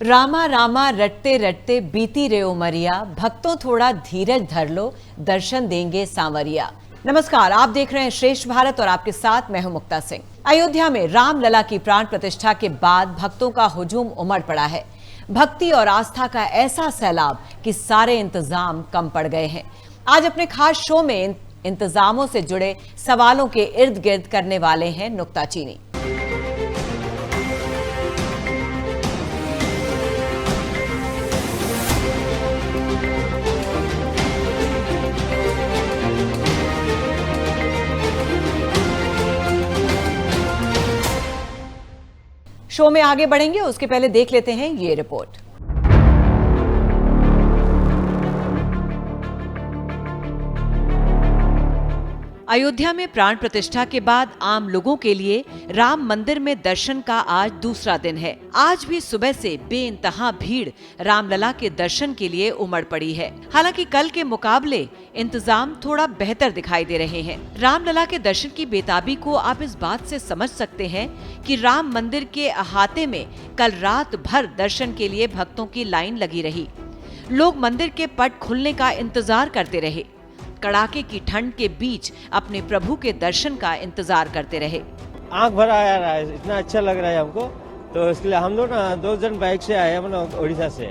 रामा रामा रटते रटते बीती रे उमरिया, भक्तों थोड़ा धीरज धर लो, दर्शन देंगे सांवरिया। नमस्कार, आप देख रहे हैं श्रेष्ठ भारत और आपके साथ मैं हूं मुक्ता सिंह। अयोध्या में रामलला की प्राण प्रतिष्ठा के बाद भक्तों का हुजूम उमड़ पड़ा है। भक्ति और आस्था का ऐसा सैलाब कि सारे इंतजाम कम पड़ गए हैं। आज अपने खास शो में इंतजामों से जुड़े सवालों के इर्द गिर्द करने वाले हैं नुक्ताचीनी। शो में आगे बढ़ेंगे उसके पहले देख लेते हैं ये रिपोर्ट। अयोध्या में प्राण प्रतिष्ठा के बाद आम लोगों के लिए राम मंदिर में दर्शन का आज दूसरा दिन है। आज भी सुबह से बेइंतहा भीड़ रामलला के दर्शन के लिए उमड़ पड़ी है। हालांकि कल के मुकाबले इंतजाम थोड़ा बेहतर दिखाई दे रहे हैं। रामलला के दर्शन की बेताबी को आप इस बात से समझ सकते हैं कि राम मंदिर के अहाते में कल रात भर दर्शन के लिए भक्तों की लाइन लगी रही। लोग मंदिर के पट खुलने का इंतजार करते रहे। कड़ाके की ठंड के बीच अपने प्रभु के दर्शन का इंतजार करते रहे। आंख भर आ रहा है, इतना अच्छा लग रहा है हमको। तो इसके लिए हम लोग ना 2 जन बाइक से आए हैं उड़ीसा से।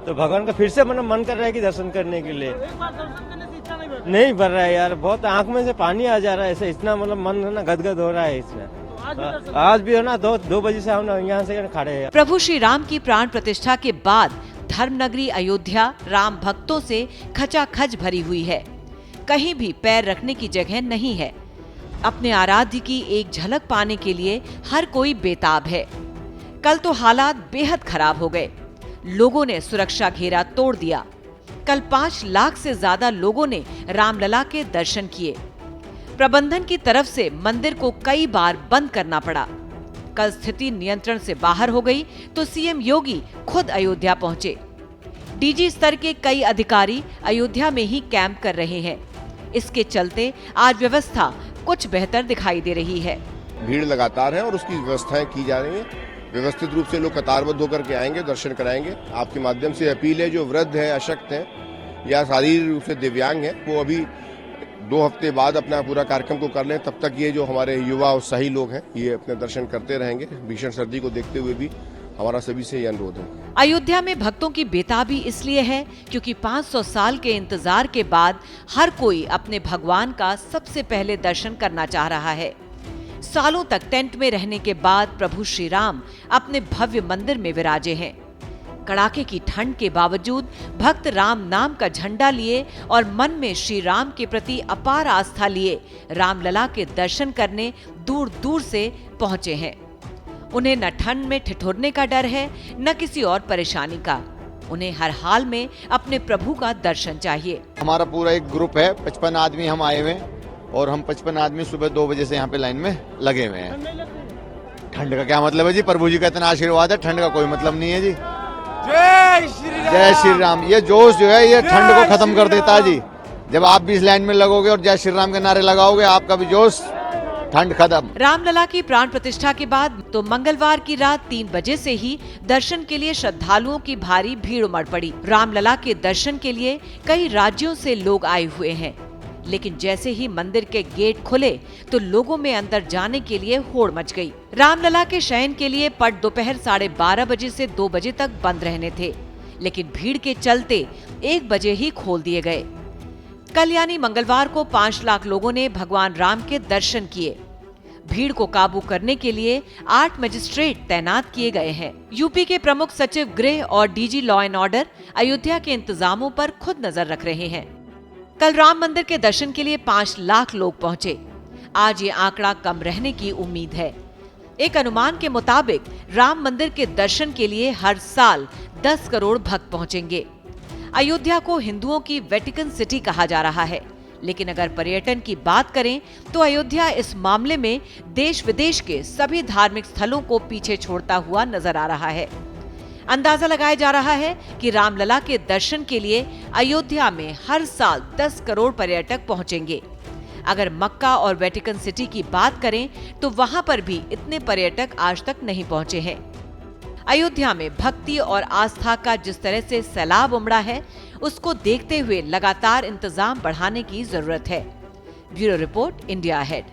तो भगवान का फिर से मन कर रहा है कि दर्शन करने के लिए। नहीं भर रहा है यार, बहुत आंख में से पानी आ जा रहा है। ऐसे इतना मन ना गदगद हो रहा है इसमें। आज भी है ना 2 बजे से हम यहाँ से खड़े हैं। प्रभु श्री राम की प्राण प्रतिष्ठा के बाद धर्मनगरी अयोध्या राम भक्तों से खचाखच भरी हुई है। कहीं भी पैर रखने की जगह नहीं है। अपने आराध्य की एक झलक पाने के लिए हर कोई बेताब है। कल तो हालात बेहद खराब हो गए। लोगों ने सुरक्षा घेरा तोड़ दिया। कल 5 लाख से ज्यादा लोगों ने रामलला के दर्शन किए। प्रबंधन की तरफ से मंदिर को कई बार बंद करना पड़ा। कल स्थिति नियंत्रण से बाहर हो गई तो सीएम योगी खुद अयोध्या पहुंचे। डीजी स्तर के कई अधिकारी अयोध्या में ही कैंप कर रहे हैं। इसके चलते आज व्यवस्था कुछ बेहतर दिखाई दे रही है। भीड़ लगातार है और उसकी व्यवस्थाएं की जा रही हैं। व्यवस्थित रूप से लोग कतारबद्ध होकर के आएंगे, दर्शन कराएंगे। आपके माध्यम से अपील है, जो वृद्ध है, अशक्त है या शारीरिक रूप से दिव्यांग है, वो अभी 2 हफ्ते बाद अपना पूरा कार्यक्रम को कर लें। तब तक ये जो हमारे युवा उत्साही लोग हैं, ये अपने दर्शन करते रहेंगे। भीषण सर्दी को देखते हुए भी हमारा सभी से ये अनुरोध है। अयोध्या में भक्तों की बेताबी इसलिए है क्योंकि 500 साल के इंतजार के बाद हर कोई अपने भगवान का सबसे पहले दर्शन करना चाह रहा है। सालों तक टेंट में रहने के बाद प्रभु श्री राम अपने भव्य मंदिर में विराजे हैं। कड़ाके की ठंड के बावजूद भक्त राम नाम का झंडा लिए और मन में श्री राम के प्रति अपार आस्था लिए रामलला के दर्शन करने दूर दूर से पहुंचे हैं। उन्हें न ठंड में ठिठुरने का डर है, न किसी और परेशानी का। उन्हें हर हाल में अपने प्रभु का दर्शन चाहिए। हमारा पूरा एक ग्रुप है, 55 आदमी हम आए हुए हैं और हम 55 आदमी सुबह 2 बजे से यहाँ पे लाइन में लगे हुए हैं। ठंड का क्या मतलब है जी, प्रभु जी का इतना आशीर्वाद है, ठंड का कोई मतलब नहीं है जी। जय श्री राम। ये जोश जो है ये ठंड को खत्म कर देता है जी। जब आप भी इस लाइन में लगोगे और जय श्री राम के नारे लगाओगे, आपका भी जोश, ठंड खत्म। रामलला की प्राण प्रतिष्ठा के बाद तो मंगलवार की रात 3 बजे से ही दर्शन के लिए श्रद्धालुओं की भारी भीड़ उमड़ पड़ी। रामलला के दर्शन के लिए कई राज्यों से लोग आए हुए हैं, लेकिन जैसे ही मंदिर के गेट खुले तो लोगों में अंदर जाने के लिए होड़ मच गई। रामलला के शयन के लिए पट दोपहर 12:30 बजे से 2 बजे तक बंद रहने थे, लेकिन भीड़ के चलते 1 बजे ही खोल दिए गए। कल यानी मंगलवार को 5 लाख लोगों ने भगवान राम के दर्शन किए। भीड़ को काबू करने के लिए 8 मजिस्ट्रेट तैनात किए गए हैं। यूपी के प्रमुख सचिव गृह और DG law and order Ayodhya के इंतजामों पर खुद नजर रख रहे हैं। कल राम मंदिर के दर्शन के लिए 5 लाख लोग पहुंचे। आज ये आंकड़ा कम रहने की उम्मीद है। एक अनुमान के मुताबिक राम मंदिर के दर्शन के लिए हर साल 10 करोड़ भक्त पहुंचेंगे। अयोध्या को हिंदुओं की वेटिकन सिटी कहा जा रहा है, लेकिन अगर पर्यटन की बात करें तो अयोध्या इस मामले में देश विदेश के सभी धार्मिक स्थलों को पीछे छोड़ता हुआ नजर आ रहा है। अंदाजा लगाया जा रहा है कि रामलला के दर्शन के लिए अयोध्या में हर साल 10 करोड़ पर्यटक पहुंचेंगे। अगर मक्का और वेटिकन सिटी की बात करें तो वहां पर भी इतने पर्यटक आज तक नहीं पहुंचे हैं। अयोध्या में भक्ति और आस्था का जिस तरह से सैलाब उमड़ा है, उसको देखते हुए लगातार इंतजाम बढ़ाने की जरूरत है। Bureau report, India ahead.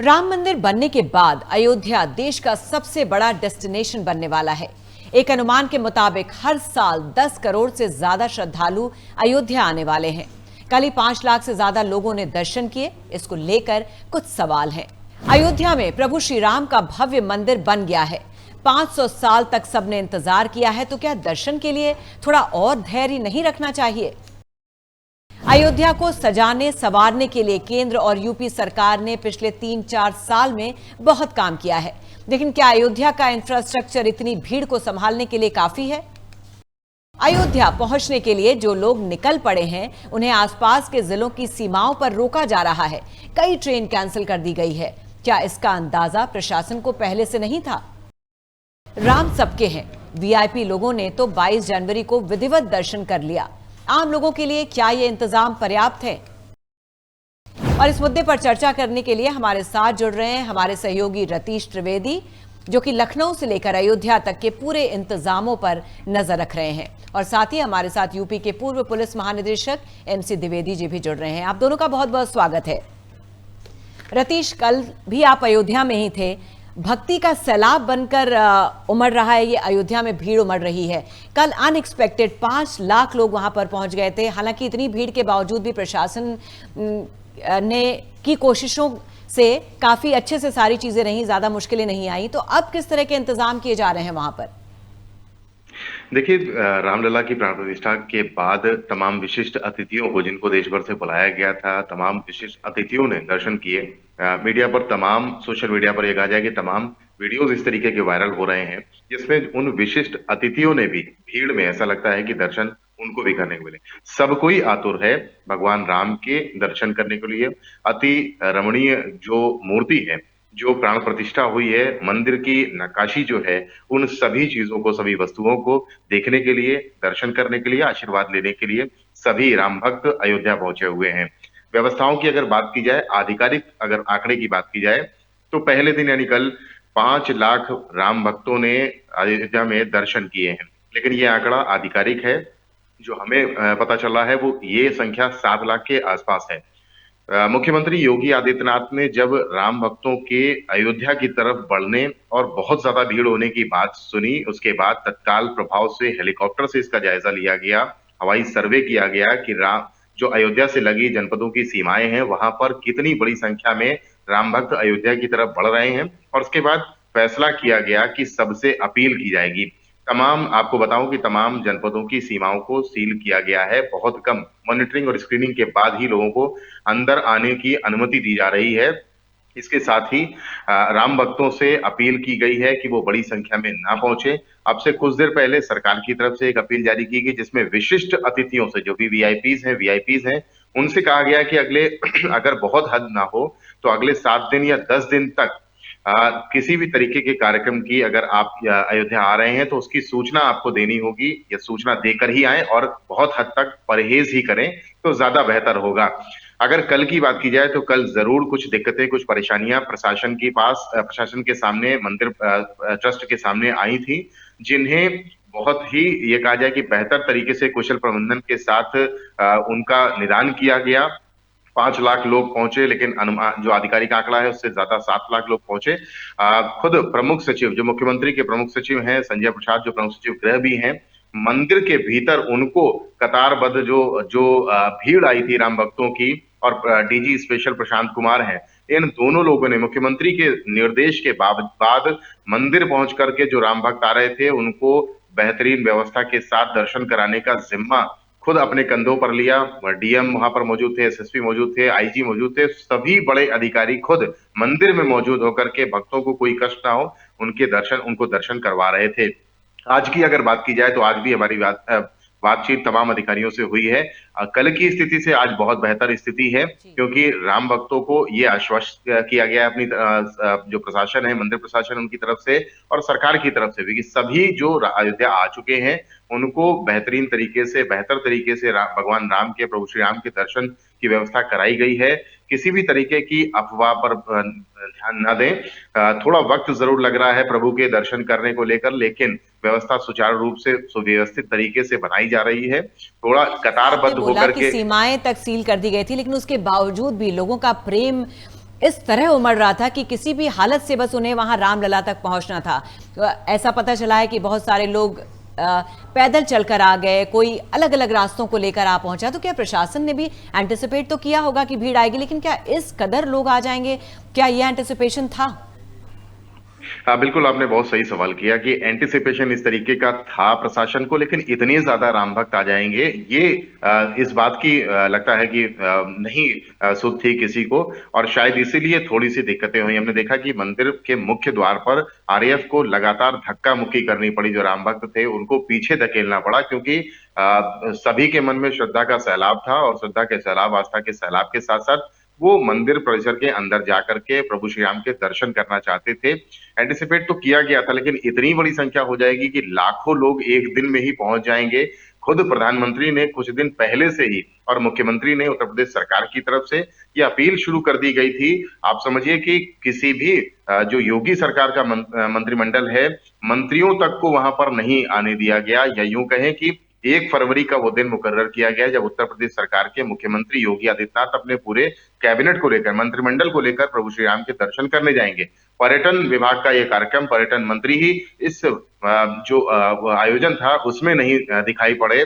Ram मंदिर बनने के बाद अयोध्या देश का सबसे बड़ा डेस्टिनेशन बनने वाला है। एक अनुमान के मुताबिक हर साल 10 करोड़ से ज्यादा श्रद्धालु अयोध्या आने वाले हैं। कल ही 5 लाख से ज्यादा लोगों ने दर्शन किए। इसको लेकर कुछ सवाल हैं। अयोध्या में प्रभु श्री राम का भव्य मंदिर बन गया है। 500 साल तक सबने इंतजार किया है, तो क्या दर्शन के लिए थोड़ा और धैर्य नहीं रखना चाहिए? अयोध्या को सजाने संवारने के लिए केंद्र और यूपी सरकार ने पिछले 3-4 साल में बहुत काम किया है, लेकिन क्या अयोध्या का इंफ्रास्ट्रक्चर इतनी भीड़ को संभालने के लिए काफी है? अयोध्या पहुंचने के लिए जो लोग निकल पड़े हैं, उन्हें आसपास के जिलों की सीमाओं पर रोका जा रहा है। कई ट्रेन कैंसिल कर दी गई है। क्या इसका अंदाजा प्रशासन को पहले से नहीं था? राम सबके हैं। वीआईपी लोगों ने तो 22 जनवरी को विधिवत दर्शन कर लिया। आम लोगों के लिए क्या ये इंतजाम पर्याप्त है? और इस मुद्दे पर चर्चा करने के लिए हमारे साथ जुड़ रहे हैं हमारे सहयोगी रतीश त्रिवेदी, जो कि लखनऊ से लेकर अयोध्या तक के पूरे इंतजामों पर नजर रख रहे हैं, और साथ ही हमारे साथ यूपी के पूर्व पुलिस महानिदेशक एमसी द्विवेदी जी भी जुड़ रहे हैं। आप दोनों का बहुत बहुत स्वागत है। रतीश, कल भी आप अयोध्या में ही थे। भक्ति का सैलाब बनकर उमड़ रहा है, ये अयोध्या में भीड़ उमड़ रही है। कल अनएक्सपेक्टेड 5 लाख लोग वहां पर पहुंच गए थे। हालांकि इतनी भीड़ के बावजूद भी प्रशासन ने की कोशिशों से काफी अच्छे से सारी चीजें रहीं, ज्यादा मुश्किलें नहीं आई। तो अब किस तरह के इंतजाम किए जा रहे हैं वहां पर? देखिए, रामलला की प्राण प्रतिष्ठा के बाद तमाम विशिष्ट अतिथियों को, जिनको देश भर से बुलाया गया था, तमाम विशिष्ट अतिथियों ने दर्शन किए। मीडिया पर, तमाम सोशल मीडिया पर यह कहा जाए कि तमाम वीडियोस इस तरीके के वायरल हो रहे हैं, जिसमें उन विशिष्ट अतिथियों ने भी भीड़ में ऐसा लगता है कि दर्शन उनको भी करने को मिले। सब कोई आतुर है भगवान राम के दर्शन करने के लिए। अति रमणीय जो मूर्ति है, जो प्राण प्रतिष्ठा हुई है, मंदिर की नक्काशी जो है, उन सभी चीजों को, सभी वस्तुओं को देखने के लिए, दर्शन करने के लिए, आशीर्वाद लेने के लिए सभी राम भक्त अयोध्या पहुंचे हुए हैं। व्यवस्थाओं की अगर बात की जाए, आधिकारिक अगर आंकड़े की बात की जाए, तो पहले दिन यानी कल 5 लाख राम भक्तों ने अयोध्या में दर्शन किए हैं। लेकिन ये आंकड़ा आधिकारिक है। जो हमें पता चला है वो ये संख्या 7 लाख के आसपास है। मुख्यमंत्री योगी आदित्यनाथ ने जब राम भक्तों के अयोध्या की तरफ बढ़ने और बहुत ज्यादा भीड़ होने की बात सुनी, उसके बाद तत्काल प्रभाव से हेलीकॉप्टर से इसका जायजा लिया गया। हवाई सर्वे किया गया कि जो अयोध्या से लगी जनपदों की सीमाएं हैं, वहां पर कितनी बड़ी संख्या में राम भक्त अयोध्या की तरफ बढ़ रहे हैं, और उसके बाद फैसला किया गया कि सबसे अपील की जाएगी। आपको बताऊं कि तमाम जनपदों की सीमाओं को सील किया गया है। बहुत कम मॉनिटरिंग और स्क्रीनिंग के बाद ही लोगों को अंदर आने की अनुमति दी जा रही है। इसके साथ ही राम भक्तों से अपील की गई है कि वो बड़ी संख्या में ना पहुंचे। अब से कुछ देर पहले सरकार की तरफ से एक अपील जारी की गई, जिसमें विशिष्ट अतिथियों से, जो भी वीआईपीज हैं, उनसे कहा गया कि अगर बहुत हद ना हो तो अगले 7 दिन या 10 दिन तक किसी भी तरीके के कार्यक्रम की अगर आप अयोध्या आ रहे हैं तो उसकी सूचना आपको देनी होगी, या सूचना देकर ही आए, और बहुत हद तक परहेज ही करें तो ज्यादा बेहतर होगा। अगर कल की बात की जाए तो कल जरूर कुछ दिक्कतें, कुछ परेशानियां प्रशासन के सामने, मंदिर ट्रस्ट के सामने आई थी, जिन्हें बहुत ही ये कहा जाए कि बेहतर तरीके से कुशल प्रबंधन के साथ उनका निदान किया गया। 5 लाख लोग पहुंचे, लेकिन जो आधिकारिक आंकड़ा है उससे ज्यादा 7 लाख लोग पहुंचे। खुद प्रमुख सचिव, जो मुख्यमंत्री के प्रमुख सचिव हैं, संजय प्रसाद, जो प्रमुख सचिव गृह भी हैं, मंदिर के भीतर उनको कतारबद्ध जो भीड़ आई थी राम भक्तों की, और डीजी स्पेशल प्रशांत कुमार हैं, इन दोनों लोगों ने मुख्यमंत्री के निर्देश के बाद मंदिर पहुंच करके जो राम भक्त आ रहे थे उनको बेहतरीन व्यवस्था के साथ दर्शन कराने का जिम्मा खुद अपने कंधों पर लिया। डीएम वहां पर मौजूद थे, एसएसपी मौजूद थे, आईजी मौजूद थे, सभी बड़े अधिकारी खुद मंदिर में मौजूद होकर के भक्तों को कोई कष्ट ना हो उनको दर्शन करवा रहे थे। आज की अगर बात की जाए तो आज भी हमारी बातचीत तमाम अधिकारियों से हुई है। कल की स्थिति से आज बहुत बेहतर स्थिति है, क्योंकि राम भक्तों को ये आश्वस्त किया गया है अपनी जो प्रशासन है, मंदिर प्रशासन, उनकी तरफ से और सरकार की तरफ से भी, कि सभी जो अयोध्या आ चुके हैं उनको बेहतर तरीके से भगवान राम के, प्रभु श्री राम के दर्शन की व्यवस्था कराई गई है। किसी भी तरीके की अफवाह पर ध्यान न दें। थोड़ा वक्त जरूर लग रहा है प्रभु के दर्शन करने को लेकर, लेकिन व्यवस्था सुचारू रूप से सुव्यवस्थित तरीके से बनाई जा रही है। थोड़ा आपने कतारबद्ध बोला होकर कि के सीमाएं तक सील कर दी गई थी, लेकिन उसके बावजूद भी लोगों का प्रेम इस तरह उमड़ रहा था कि किसी भी हालत से बस उन्हें वहां रामलला तक पहुंचना था। ऐसा पता चला है कि बहुत सारे लोग पैदल चलकर आ गए, कोई अलग अलग रास्तों को लेकर आ पहुंचा। तो क्या प्रशासन ने भी एंटिसिपेट तो किया होगा कि भीड़ आएगी, लेकिन क्या इस कदर लोग आ जाएंगे, क्या यह एंटिसिपेशन था? बिल्कुल, आपने बहुत सही सवाल किया कि एंटिसिपेशन इस तरीके का था प्रशासन को, लेकिन इतने ज्यादा राम भक्त आ जाएंगे ये इस बात की लगता है कि नहीं सुध थी किसी को, और शायद इसीलिए थोड़ी सी दिक्कतें हुई। हमने देखा कि मंदिर के मुख्य द्वार पर आरएएफ को लगातार धक्का मुक्की करनी पड़ी। जो राम भक्त थे उनको पीछे धकेलना पड़ा, क्योंकि सभी के मन में श्रद्धा का सैलाब था, और श्रद्धा के सैलाब, आस्था के सैलाब के साथ साथ वो मंदिर परिसर के अंदर जाकर के प्रभु श्री राम के दर्शन करना चाहते थे। एंटिसिपेट तो किया गया था, लेकिन इतनी बड़ी संख्या हो जाएगी कि लाखों लोग एक दिन में ही पहुंच जाएंगे। खुद प्रधानमंत्री ने कुछ दिन पहले से ही और मुख्यमंत्री ने उत्तर प्रदेश सरकार की तरफ से ये अपील शुरू कर दी गई थी। आप समझिए कि किसी भी जो योगी सरकार का मंत्रिमंडल है, मंत्रियों तक को वहां पर नहीं आने दिया गया, या यूं कहें कि 1 फरवरी का वो दिन मुकर्रर किया गया जब उत्तर प्रदेश सरकार के मुख्यमंत्री योगी आदित्यनाथ अपने पूरे कैबिनेट को लेकर, मंत्रिमंडल को लेकर प्रभु श्री राम के दर्शन करने जाएंगे। पर्यटन विभाग का ये कार्यक्रम, पर्यटन मंत्री ही इस जो आयोजन था उसमें नहीं दिखाई पड़े।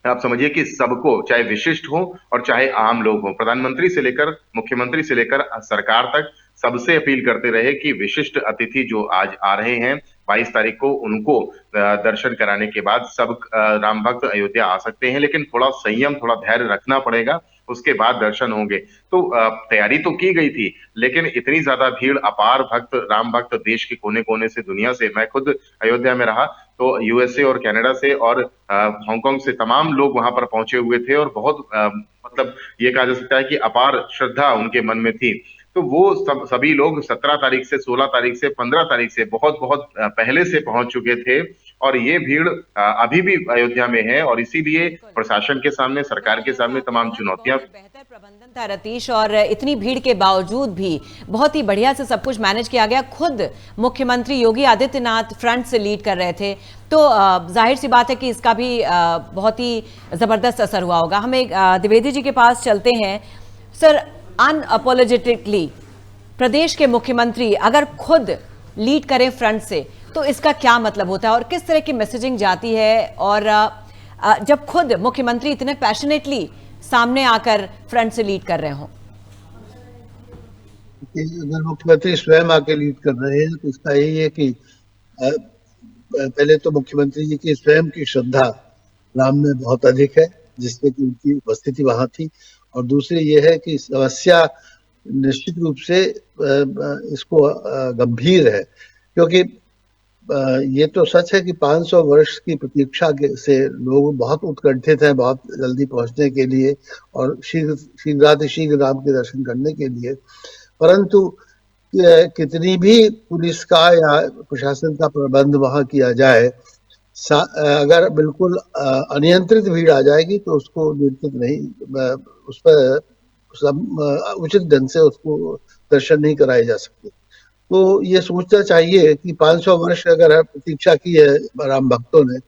आप समझिए कि सबको, चाहे विशिष्ट हो और चाहे आम लोग हो, प्रधानमंत्री से लेकर मुख्यमंत्री से लेकर सरकार तक, सबसे अपील करते रहे कि विशिष्ट अतिथि जो आज आ रहे हैं 22 तारीख को, उनको दर्शन कराने के बाद सब राम भक्त अयोध्या आ सकते हैं, लेकिन थोड़ा संयम, थोड़ा धैर्य रखना पड़ेगा, उसके बाद दर्शन होंगे। तो तैयारी तो की गई थी, लेकिन इतनी ज्यादा भीड़, अपार भक्त, राम भक्त देश के कोने कोने से, दुनिया से, मैं खुद अयोध्या में रहा तो यूएसए और कनाडा से और हांगकांग से तमाम लोग वहां पर पहुंचे हुए थे, और बहुत मतलब ये कहा जा सकता है कि अपार श्रद्धा उनके मन में थी। तो वो सभी लोग 17 तारीख से, 16 तारीख से, 15 तारीख से बहुत बहुत पहले से पहुंच चुके थे, और ये भीड़ अभी भी अयोध्या में है, और इसीलिए प्रशासन के सामने, सरकार के सामने तमाम चुनौतियां। बेहतर प्रबंधन था रतीश, और इतनी भीड़ के बावजूद भी बहुत ही बढ़िया से सब कुछ मैनेज किया गया। खुद मुख्यमंत्री योगी आदित्यनाथ फ्रंट से लीड कर रहे थे, तो जाहिर सी बात है कि इसका भी बहुत ही जबरदस्त असर हुआ होगा। हम एक द्विवेदी जी के पास चलते हैं। सर, अनअपोलोजेटिकली प्रदेश के मुख्यमंत्री अगर खुद लीड करें फ्रंट से, तो इसका क्या मतलब होता है और किस तरह की मैसेजिंग जाती है? और जब खुद मुख्यमंत्री इतने पैशनेटली सामने आकर फ्रंट से लीड कर रहे हो? अगर मुख्यमंत्री स्वयं आके लीड कर रहे हैं तो इसका यही है कि पहले तो मुख्यमंत्री जी की स्वयं की श्रद्धा राम में बहुत अधिक है, जिसमें कि उनकी उपस्थिति वहां थी। और दूसरी ये है कि समस्या निश्चित रूप से इसको गंभीर है, क्योंकि ये तो सच है कि 500 वर्ष की प्रतीक्षा से लोग बहुत उत्कंठित हैं बहुत जल्दी पहुंचने के लिए और शीघ्र राम के दर्शन करने के लिए। परंतु कितनी भी पुलिस का या प्रशासन का प्रबंध वहां किया जाए, अगर बिल्कुल अनियंत्रित भीड़ आ जाएगी तो उसको नियंत्रित नहीं, उस पर उचित ढंग से उसको दर्शन नहीं कराए जा सकते। तो ये सोचना चाहिए कि 500 वर्ष अगर प्रतीक्षा की है राम भक्तों ने,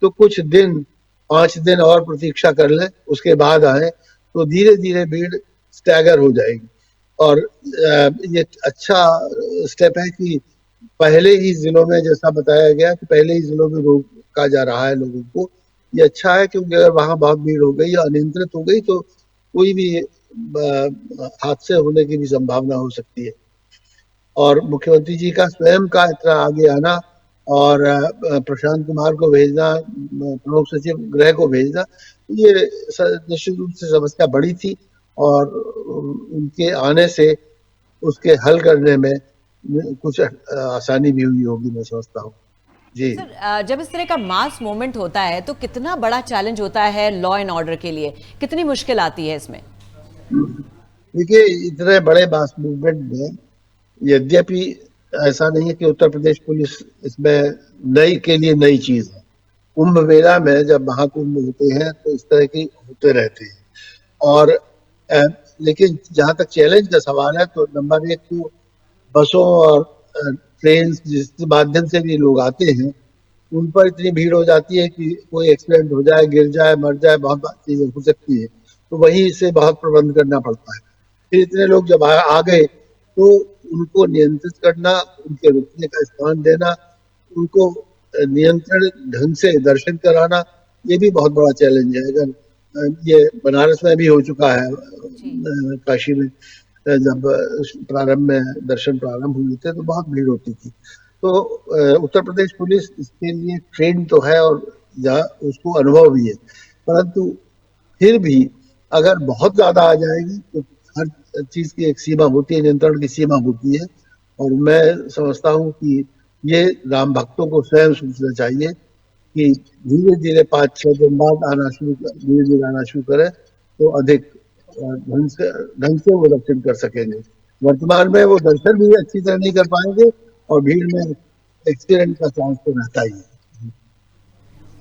तो कुछ दिन, 5 दिन और प्रतीक्षा कर ले, उसके बाद आए तो धीरे धीरे भीड़ स्टैगर हो जाएगी। और ये अच्छा स्टेप है कि पहले ही जिलों में, जैसा बताया गया कि पहले ही जिलों में रोका जा रहा है लोगों को। ये अच्छा है, क्योंकि अगर वहां बहुत भीड़ हो गई या अनियंत्रित हो गई तो कोई भी हादसे होने की भी संभावना हो सकती है। और मुख्यमंत्री जी का स्वयं का इतना आगे आना और प्रशांत कुमार को भेजना, प्रमुख सचिव गृह को भेजना, ये निश्चित रूप से समस्या बड़ी थी, और उनके आने से उसके हल करने में कुछ आसानी भी हुई होगी, मैं समझता हूँ। जी सर, जब इस तरह का मास मूवमेंट होता है तो कितना बड़ा चैलेंज होता है लॉ एंड ऑर्डर के लिए, कितनी मुश्किल आती है इसमें? देखिए, इतने बड़े मास मूवमेंट में यद्यपि ऐसा नहीं है कि उत्तर प्रदेश पुलिस इसमें नई चीज है। कुंभ मेला में जब महाकुंभ होते हैं तो इस तरह की होते रहते हैं, और लेकिन जहां तक चैलेंज का सवाल है तो नंबर एक तो बसों और ट्रेन जिस माध्यम से भी लोग आते हैं उन पर इतनी भीड़ हो जाती है कि कोई एक्सीडेंट हो जाए, गिर जाए, मर जाए, बहुत चीजें हो सकती है। तो वहीं से बहुत प्रबंध करना पड़ता है। फिर इतने लोग जब आ गए तो उनको नियंत्रित करना, उनके रुकने का स्थान देना, उनको नियंत्रण ढंग से दर्शन कराना, ये भी बहुत बड़ा चैलेंज है। अगर ये बनारस में भी हो चुका है, काशी में जब प्रारंभ में दर्शन प्रारंभ हुए थे तो बहुत भीड़ होती थी। तो उत्तर प्रदेश पुलिस इसके लिए ट्रेन तो है और उसको अनुभव भी है, परंतु फिर भी अगर बहुत ज्यादा आ जाएगी तो हर चीज की एक सीमा होती है, नियंत्रण की सीमा होती है। और मैं समझता हूँ कि ये राम भक्तों को स्वयं सोचना चाहिए कि धीरे धीरे 5-6 दिन बाद धीरे धीरे आना शुरू करें तो अधिक ढंग से वो दर्शन कर सकेंगे। वर्तमान में वो दर्शन भी अच्छी तरह नहीं कर पाएंगे और भीड़ में एक्सीडेंट का चांस तो रहता ही है।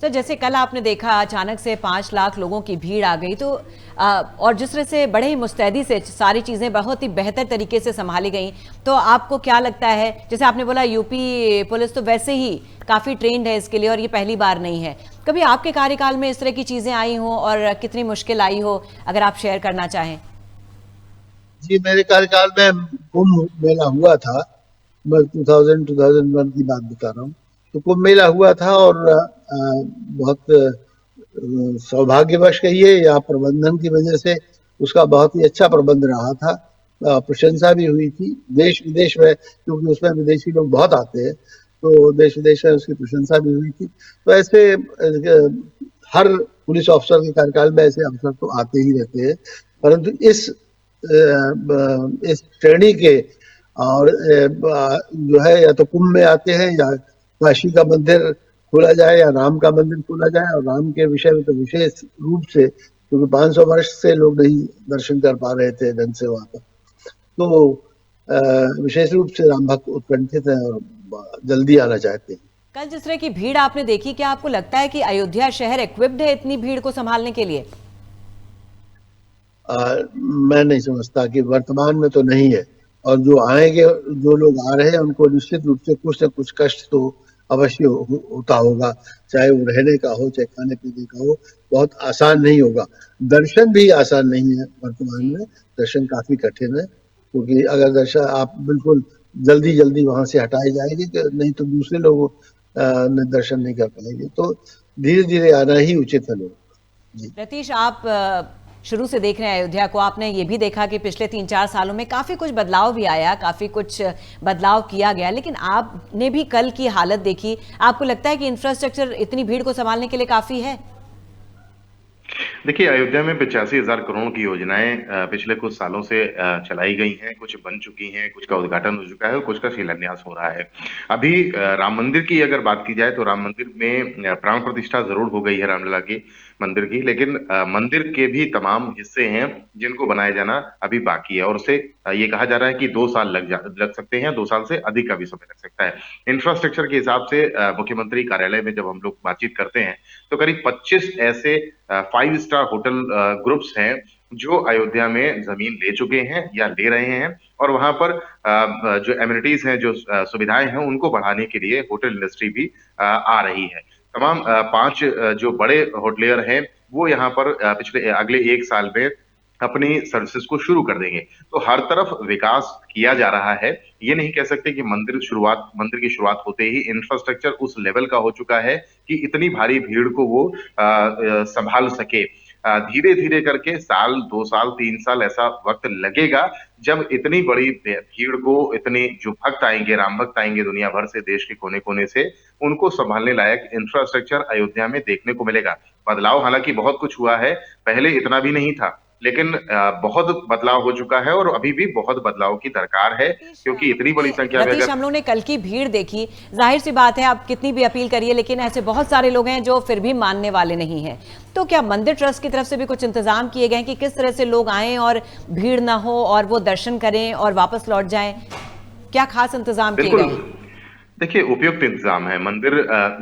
सर, जैसे कल आपने देखा अचानक से 5 लाख लोगों की भीड़ आ गई, तो और जिस तरह से बड़े ही मुस्तैदी से सारी चीजें बहुत ही बेहतर तरीके से संभाली गई, तो आपको क्या लगता है, जैसे आपने बोला यूपी पुलिस तो वैसे ही काफी ट्रेंड है इसके लिए और ये पहली बार नहीं है, कभी आपके कार्यकाल में इस तरह की चीजें आई हो और कितनी मुश्किल आई हो, अगर आप शेयर करना चाहें? जी, मेरे कार्यकाल में कुंभ मेला हुआ था। मैं 2001 की बात बता रहा हूँ। तो कुंभ मेला हुआ था और बहुत सौभाग्यवश कहिए या प्रबंधन की वजह से उसका बहुत ही अच्छा प्रबंध रहा था। प्रशंसा भी हुई थी देश विदेश में, क्योंकि उसमें विदेशी लोग बहुत आते हैं, तो देश विदेश में उसकी प्रशंसा भी हुई थी। तो ऐसे हर पुलिस अफसर के कार्यकाल में ऐसे अवसर तो आते ही रहते हैं, परंतु इस श्रेणी के और जो है या तो कुंभ में आते हैं या काशी का मंदिर खोला जाए या राम का मंदिर खोला जाए, और राम के विषय में तो विशेष रूप से, क्योंकि 500 वर्ष से लोग नहीं दर्शन कर पा रहे थे ढंग से वहां पर, तो विशेष रूप से राम भक्त उत्कंठित है और जल्दी आना चाहते हैं। कल जिस तरह की भीड़ आपने देखी, क्या आपको लगता है कि अयोध्या शहर इक्विप्ड है इतनी भीड़ को संभालने के लिए? मैं नहीं समझता कि वर्तमान में तो नहीं है, और जो आएंगे, जो लोग आ रहे हैं उनको निश्चित रूप से कुछ न कुछ कष्ट तो अवश्य होता होगा, चाहे वो रहने का हो, चाहे खाने पीने का हो। बहुत आसान नहीं होगा, दर्शन भी आसान नहीं है वर्तमान में, दर्शन काफी कठिन है, क्योंकि अगर दर्शन आप बिल्कुल जल्दी जल्दी वहां से हटाए जाएंगे नहीं तो दूसरे लोग दर्शन नहीं कर पाएंगे, तो धीरे धीरे आना ही उचित है लोग। रतीश, आप शुरू से देख रहे हैं अयोध्या को, आपने ये भी देखा कि पिछले 3-4 सालों में काफी कुछ बदलाव भी आया, काफी कुछ बदलाव किया गया, लेकिन आपने भी कल की हालत देखी, आपको लगता है कि इंफ्रास्ट्रक्चर इतनी भीड़ को संभालने के लिए काफी है? देखिए, अयोध्या में 85,000 करोड़ की योजनाएं पिछले कुछ सालों से चलाई गई हैं, कुछ बन चुकी हैं, कुछ का उद्घाटन हो चुका है और कुछ का शिलान्यास हो रहा है। अभी राम मंदिर की अगर बात की जाए तो राम मंदिर में प्राण प्रतिष्ठा जरूर हो गई है रामलला की मंदिर की, लेकिन मंदिर के भी तमाम हिस्से हैं जिनको बनाया जाना अभी बाकी है, और उसे ये कहा जा रहा है कि 2 साल लग सकते हैं, 2 साल से अधिक का भी समय लग सकता है। इंफ्रास्ट्रक्चर के हिसाब से मुख्यमंत्री कार्यालय में जब हम लोग बातचीत करते हैं तो करीब 25 ऐसे 5 स्टार होटल ग्रुप्स हैं जो अयोध्या में जमीन ले चुके हैं या ले रहे हैं, और वहां पर जो एमिनिटीज हैं, जो सुविधाएं हैं, उनको बढ़ाने के लिए होटल इंडस्ट्री भी आ रही है। तमाम 5 जो बड़े होटलियर हैं वो यहाँ पर अगले 1 साल में अपनी सर्विसेज को शुरू कर देंगे। तो हर तरफ विकास किया जा रहा है। ये नहीं कह सकते कि मंदिर की शुरुआत होते ही इंफ्रास्ट्रक्चर उस लेवल का हो चुका है कि इतनी भारी भीड़ को वो संभाल सके। धीरे धीरे करके साल, 2 साल, 3 साल ऐसा वक्त लगेगा जब इतनी बड़ी भीड़ को, इतने जो भक्त आएंगे, राम भक्त आएंगे दुनिया भर से, देश के कोने कोने से, उनको संभालने लायक इंफ्रास्ट्रक्चर अयोध्या में देखने को मिलेगा। बदलाव हालांकि बहुत कुछ हुआ है, पहले इतना भी नहीं था, लेकिन बहुत बदलाव हो चुका है और अभी भी बहुत बदलाव की दरकार है, क्योंकि इतनी बड़ी संख्या में हम लोगों ने कल की भीड़ देखी, जाहिर सी बात है आप कितनी भी अपील करिए, लेकिन ऐसे बहुत सारे लोग हैं जो फिर भी मानने वाले नहीं हैं। तो क्या मंदिर ट्रस्ट की तरफ से भी कुछ इंतजाम किए गए हैं कि किस तरह से लोग आएं और भीड़ ना हो और वो दर्शन करें और वापस लौट जाएं? क्या खास इंतजाम किए गए? देखिए, उपयुक्त इंतजाम है। मंदिर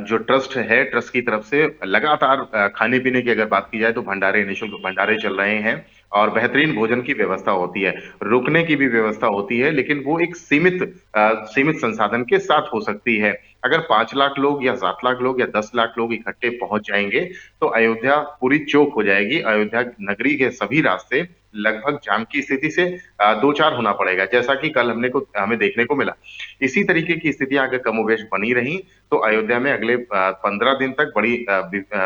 जो ट्रस्ट है, ट्रस्ट की तरफ से लगातार खाने पीने की अगर बात की जाए तो भंडारे, निःशुल्क भंडारे चल रहे हैं, और बेहतरीन भोजन की व्यवस्था होती है, रुकने की भी व्यवस्था होती है, लेकिन वो एक सीमित संसाधन के साथ हो सकती है। अगर 5 लाख लोग या 7 लाख लोग या 10 लाख लोग इकट्ठे पहुंच जाएंगे तो अयोध्या पूरी चौक हो जाएगी। अयोध्या नगरी के सभी रास्ते लगभग जाम की स्थिति से दो चार होना पड़ेगा, जैसा कि कल हमें देखने को मिला। इसी तरीके की स्थितियां अगर कमोबेश बनी रही तो अयोध्या में अगले 15 दिन तक बड़ी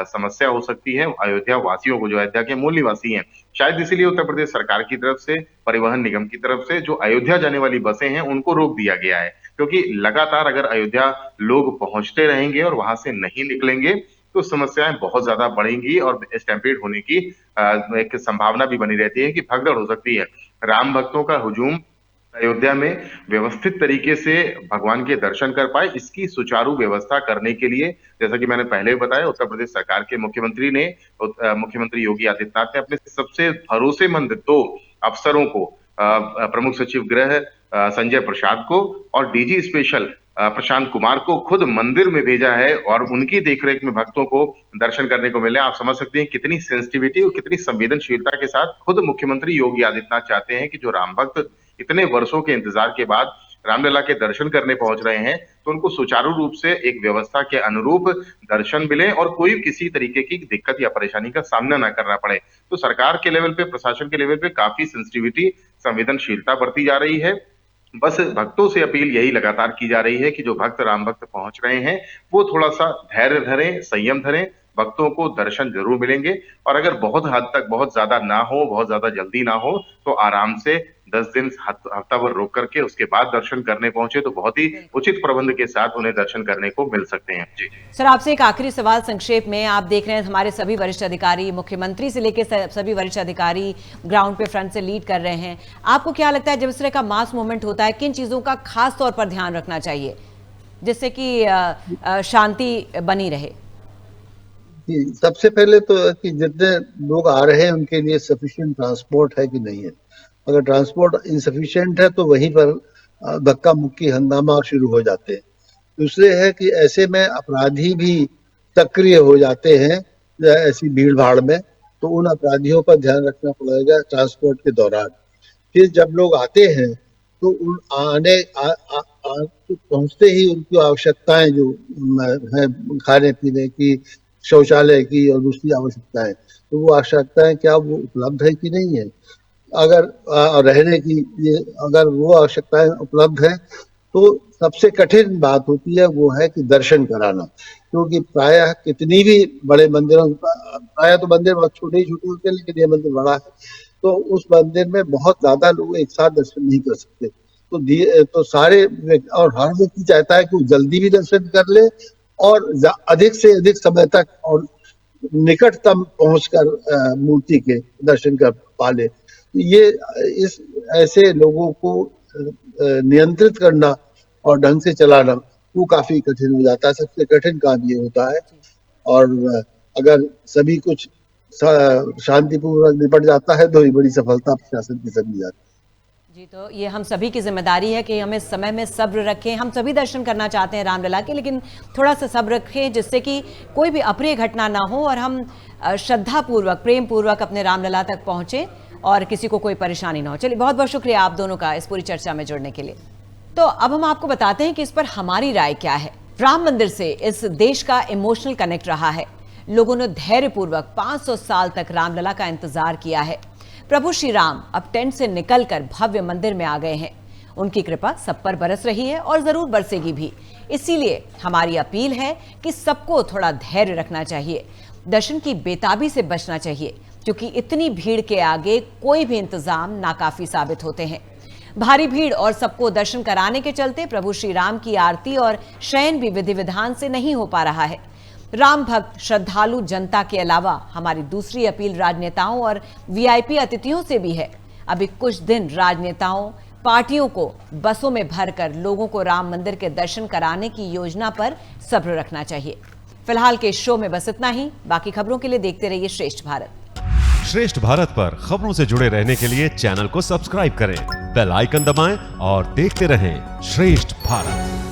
समस्या हो सकती है अयोध्या वासियों को, जो अयोध्या के मूल निवासी हैं। शायद इसीलिए उत्तर प्रदेश सरकार की तरफ से, परिवहन निगम की तरफ से जो अयोध्या जाने वाली बसें हैं उनको रोक दिया गया है, क्योंकि लगातार अगर अयोध्या लोग पहुंचते रहेंगे और वहां से नहीं निकलेंगे तो समस्याएं बहुत ज्यादा बढ़ेंगी और स्टैम्पेड होने की एक संभावना भी बनी रहती है कि भगदड़ हो सकती है। राम भक्तों का हुजूम अयोध्या में व्यवस्थित तरीके से भगवान के दर्शन कर पाए, इसकी सुचारू व्यवस्था करने के लिए, जैसा कि मैंने पहले बताया, उत्तर प्रदेश सरकार के मुख्यमंत्री योगी आदित्यनाथ ने अपने सबसे भरोसेमंद 2 अफसरों को, प्रमुख सचिव गृह संजय प्रसाद को और डीजी स्पेशल प्रशांत कुमार को खुद मंदिर में भेजा है और उनकी देखरेख में भक्तों को दर्शन करने को मिले। आप समझ सकते हैं कितनी सेंसिटिविटी और कितनी संवेदनशीलता के साथ खुद मुख्यमंत्री योगी आदित्यनाथ चाहते हैं कि जो राम भक्त इतने वर्षों के इंतजार के बाद रामलला के दर्शन करने पहुंच रहे हैं तो उनको सुचारू रूप से एक व्यवस्था के अनुरूप दर्शन मिले और कोई किसी तरीके की दिक्कत या परेशानी का सामना ना करना पड़े। तो सरकार के लेवल पे, प्रशासन के लेवल पे काफी सेंसिटिविटी, संवेदनशीलता बरती जा रही है। बस भक्तों से अपील यही लगातार की जा रही है कि जो भक्त राम भक्त पहुंच रहे हैं वो थोड़ा सा धैर्य धरें, संयम धरें, भक्तों को दर्शन जरूर मिलेंगे और अगर बहुत हद तक बहुत ज्यादा ना हो, बहुत ज्यादा जल्दी ना हो तो आराम से 10 दिन हफ्ता भर रोक करके उसके बाद दर्शन करने पहुंचे तो बहुत ही उचित प्रबंध के साथ उन्हें दर्शन करने को मिल सकते हैं। जी सर, आपसे एक आखिरी सवाल संक्षेप में। आप देख रहे हैं हमारे सभी वरिष्ठ अधिकारी, मुख्यमंत्री से लेकर सभी वरिष्ठ अधिकारी ग्राउंड पे फ्रंट से लीड कर रहे हैं। आपको क्या लगता है जब इस तरह का मास मूवमेंट होता है किन चीजों का खास तौर पर ध्यान रखना चाहिए जिससे कि शांति बनी रहे? सबसे पहले तो कि जितने लोग आ रहे हैं उनके लिए सफिशिएंट ट्रांसपोर्ट है कि नहीं है। अगर ट्रांसपोर्ट इनसफिशिएंट है तो वहीं पर धक्का मुक्की हंगामा शुरू हो जाते हैं। दूसरे है कि ऐसे में अपराधी भी सक्रिय हो जाते हैं ऐसी भीड़ भाड़ में, तो उन अपराधियों पर ध्यान रखना पड़ेगा ट्रांसपोर्ट के दौरान। फिर जब लोग आते हैं तो पहुंचते ही उनकी आवश्यकताएं जो है, खाने पीने की, शौचालय की और दूसरी आवश्यकताएं, तो वो आवश्यकताएं क्या वो उपलब्ध है कि नहीं है। अगर रहने की अगर वो आवश्यकताएं उपलब्ध है तो सबसे कठिन बात होती है वो है कि दर्शन कराना, क्योंकि प्रायः कितनी भी बड़े मंदिरों, प्रायः तो मंदिर बहुत छोटे ही छोटे होते हैं लेकिन ये मंदिर बड़ा है, तो उस मंदिर में बहुत ज्यादा लोग एक साथ दर्शन नहीं कर सकते। तो सारे और हर व्यक्ति चाहता है कि वो जल्दी भी दर्शन कर ले और अधिक से अधिक समय तक और निकटतम पहुंचकर मूर्ति के दर्शन कर पाले। ये ऐसे लोगों को नियंत्रित करना और ढंग से चलाना वो काफी कठिन हो जाता है। सबसे कठिन काम ये होता है और अगर सभी कुछ शांतिपूर्वक निपट जाता है तो ये बड़ी सफलता प्रशासन की समझी जाती है। जी, तो ये हम सभी की जिम्मेदारी है कि हमें समय में सब्र रखें। हम सभी दर्शन करना चाहते हैं रामलला के, लेकिन थोड़ा सा सब्र रखें जिससे कि कोई भी अप्रिय घटना ना हो और हम श्रद्धापूर्वक, प्रेम पूर्वक अपने रामलला तक पहुंचे और किसी को कोई परेशानी ना हो। चलिए, बहुत बहुत शुक्रिया आप दोनों का इस पूरी चर्चा में जुड़ने के लिए। तो अब हम आपको बताते हैं कि इस पर हमारी राय क्या है। राम मंदिर से इस देश का इमोशनल कनेक्ट रहा है। लोगों ने धैर्यपूर्वक 500 साल तक रामलला का इंतजार किया है। प्रभु श्री राम अब टेंट से निकलकर भव्य मंदिर में आ गए हैं। उनकी कृपा सब पर बरस रही है और जरूर बरसेगी भी। इसीलिए हमारी अपील है कि सबको थोड़ा धैर्य रखना चाहिए, दर्शन की बेताबी से बचना चाहिए, क्योंकि इतनी भीड़ के आगे कोई भी इंतजाम नाकाफी साबित होते हैं। भारी भीड़ और सबको दर्शन कराने के चलते प्रभु श्री राम की आरती और शयन भी विधि विधान से नहीं हो पा रहा है। राम भक्त श्रद्धालु जनता के अलावा हमारी दूसरी अपील राजनेताओं और वीआईपी अतिथियों से भी है। अभी कुछ दिन राजनेताओं, पार्टियों को बसों में भरकर लोगों को राम मंदिर के दर्शन कराने की योजना पर सब्र रखना चाहिए। फिलहाल के शो में बस इतना ही। बाकी खबरों के लिए देखते रहिए श्रेष्ठ भारत। श्रेष्ठ भारत पर खबरों से जुड़े रहने के लिए चैनल को सब्सक्राइब करें, बेल आइकन दबाएं और देखते रहें श्रेष्ठ भारत।